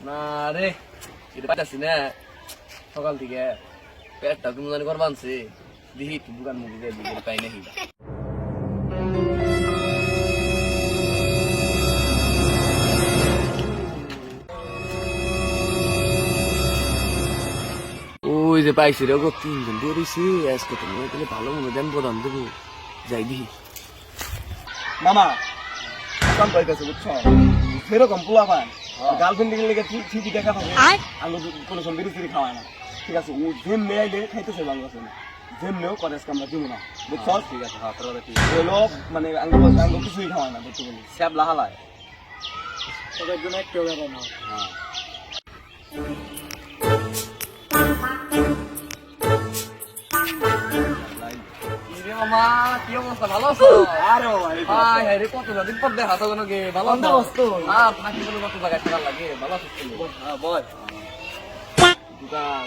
না রে এটা পাইতাছি না সকাল থেকে পেটটা তুমি জানি করবা আনছে দেখি একটু দোকান মুখে দিয়ে দিকে পাই নাকি ওই যে পাইছি রে গো 3 জন বেরিয়েছি আজকে তো মনে হলে ভালো মনে দেন প্রদান দেবো যাই দেখি মামা কাম পাইতেছে বুঝছো সেরকম পোলা পায় গার্লফ্রেন্ড লেগে ঠিকই দেখা থাকে আলু কোনো সময় বিড়ি খাওয়ায় না ঠিক আছে ও যেম মেয়ে খাইতেছে ভালো আছে না যেমনেও করে আজকে আমরা দিব না বুঝছো ঠিক আছে হ্যাঁ তোরা দেখি হলো মানে আঙ্গ কিছুই খাওয়ায় না দেখতে বলি স্যাব লাহালায় তোদের জন্য একটু ব্যাপার না হ্যাঁ মামা কি অবস্থা ভালো আছো? আরে ভাই হাই রে কত দিন পর দেখা তো কোনো গে ভালো আছো? ফাঁকি বলে কত জায়গায় থাকার লাগে ভালো আছো তুমি? হ্যাঁ বল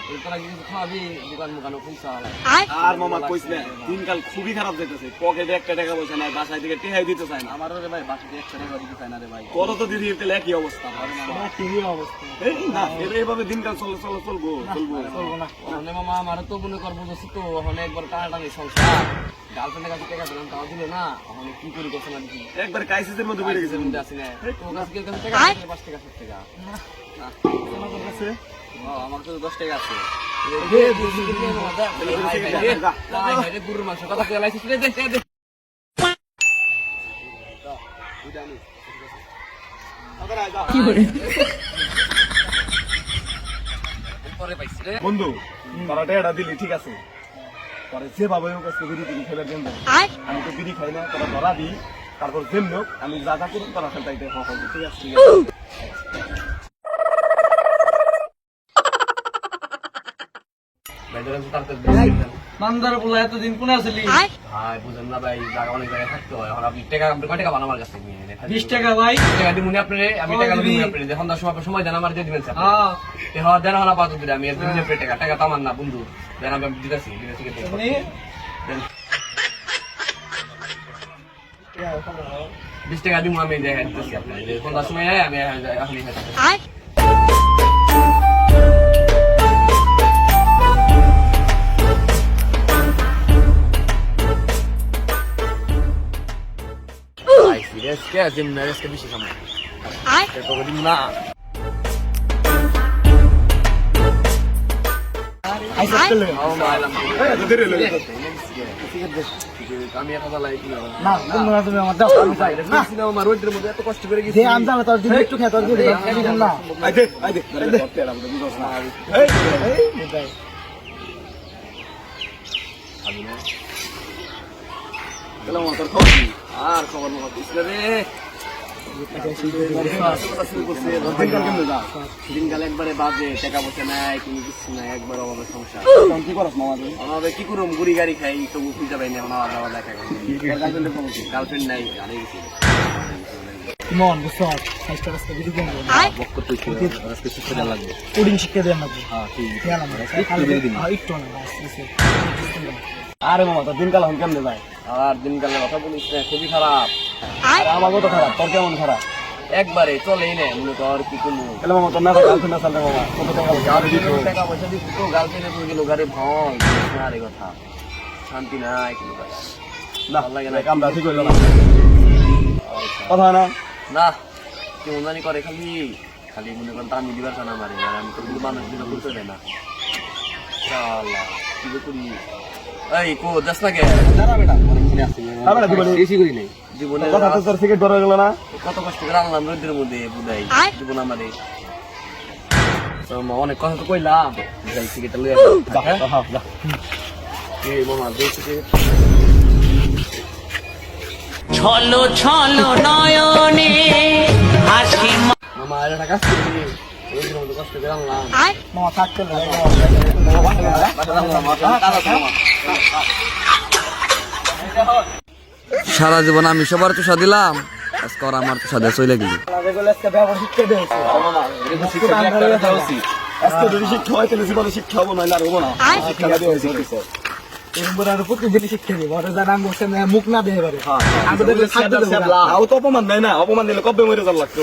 তুই তোরা কিছু খাবি দোকান মোকানো পয়সা আর মামা কইস না দিনকাল খুবই খারাপ যাইতেছে পকেটে একটা টাকা পয়সা নাই বাসায় থেকে টেহাই দিতে চায় না আমারও রে ভাই বাসাতে 1 টাকা দিতে চায় না রে ভাই তোর তো দিদি এতে একই অবস্থা ঠিকই অবস্থা এই না এইভাবে দিনকাল চলবো না মানে মামা আমার তো মনে করবো যে তো ওখানে একবার টানাটানি সংসার গার্লফ্রেন্ডের কাছে টাকা দিলাম তাও দিল না ওখানে কি করি কথা না দিচ্ছি একবার ক্রাইসিসের মধ্যে পড়ে গেছে আসি না তোর কাছে টাকা 5 টাকা 7 টাকা না তোমার কাছে আমার তো 10 টাকা আছে গরুর মাংস কথা লাইছিস রে দে কি করে পরে পাইছি রে বন্ধু তোরা টাকাটা দিলি ঠিক আছে পরে যে বাবা হোক আজকে বিড়ি টিড়ি খেলে দেন আমি তো বিড়ি খাই না তোরা ধরা দিই তারপর যেম হোক আমি যা যা করুন তোরা খেলতে ঠিক আছে ঠিক আছে মান্দার বলা এতদিন কোন আসলি ভাই বুঝেন না ভাই জায়গা অনেক জায়গায় থাকতে হয় এখন আপনি টাকা কয় টাকা বানাবার কাছে 20 টাকা ভাই টাকা দিমুন আপনি আমি টাকা দিমুন আপনি যখন 10 সময় সময় জানা আমার দিয়ে দিবেন স্যার হ্যাঁ তে হওয়া দেন হলা পাতো দিলে আমি এর দিন টাকা টাকা তো আমার না বন্ধু দেন আমি দিতেছি কেটে দেন 20 টাকা দিমু আমি দেখা দিতেছি আপনার যখন 10 সময় আমি এখনই Yes, yes, din na yes ka bisi sama. Ay. Pero din na. Ay sakle. Oh, maalam ko. Ay, dire le. Sige, আমি একা বলাই কি না তুমি না তুমি আমার দাও আমি চাই না সিনা আমার রোদের মধ্যে এত কষ্ট করে গেছি দে আমি জানা তোর দিন একটু খেয়ে তোর দিন না আই দে এই এই আমি না গেলাম তোর খবর আর খবর না দিছিল রে দিনকাল একবারে বাজে টাকা পয়সা নাই কোনো কিছু নাই একবার আমাদের সংসার কি করছ মামা আমাদের কি করুম গুড়ি গাড়ি খাই তবু খুঁজে পাই না এখন আলাদা আলাদা খাই গার্লফ্রেন্ড নাই হারিয়ে গেছি মন বুঝছস ফাইস্টার রাস্তা বিড়ি দেন বক্কর তুই আজকে শিক্ষা দেওয়া লাগবে কোডিং শিক্ষা দেন না হ্যাঁ ঠিক খেয়াল আমার একটু না আরে মামা তোর দিনকাল হন কেমনে যায় আর দিনকালের কথা বলিস না খুবই খারাপ আর আমাকে তো খারাপ তোর কেমন খারাপ একবারে চলেই না মনে কর কি করবো তাহলে মামা তোর না গার্লফ্রেন্ড না চালতে মামা কত টাকা পয়সা দিচ্ছি তো গার্লফ্রেন্ডে তুই গেল ঘরে ভয় আরে কথা শান্তি নাই কোনো না ভালো লাগে না কামটা ঠিক হইল না কথা না না কেমন জানি করে খালি খালি মনে করেন দামি দিবার চান আমার আর আমি তো কিন্তু মানুষ দিলে বলতে দেয় না আল্লাহ কি করি এই কো যাস না কে দাঁড়া বেটা অনেক কিনে আসছি দাঁড়া দিবনি বেশি করি নাই জীবনে কথা তো তোর সিগারেট বড় হয়ে গেল না কত কষ্ট করে আনলাম রোদের মধ্যে বুঝাই জীবন আমাদের অনেক কথা তো কইলাম যাই সিগারেটটা লইয়া যা এই মামা দেখছি ছলো ছলো নয়নে হাসি মামা আর টাকা আছে রোদের মধ্যে কষ্ট করে আনলাম মামা থাকতে সারা জীবন আমি সবার তো দিলাম আজকে আর আমার তো সাদা চলে গেল শিক্ষা হবো নয় আর হবো না মুখ না দেহে পারে অপমান দেয় না অপমান দিলে কবে মরে যাওয়ার লাগতো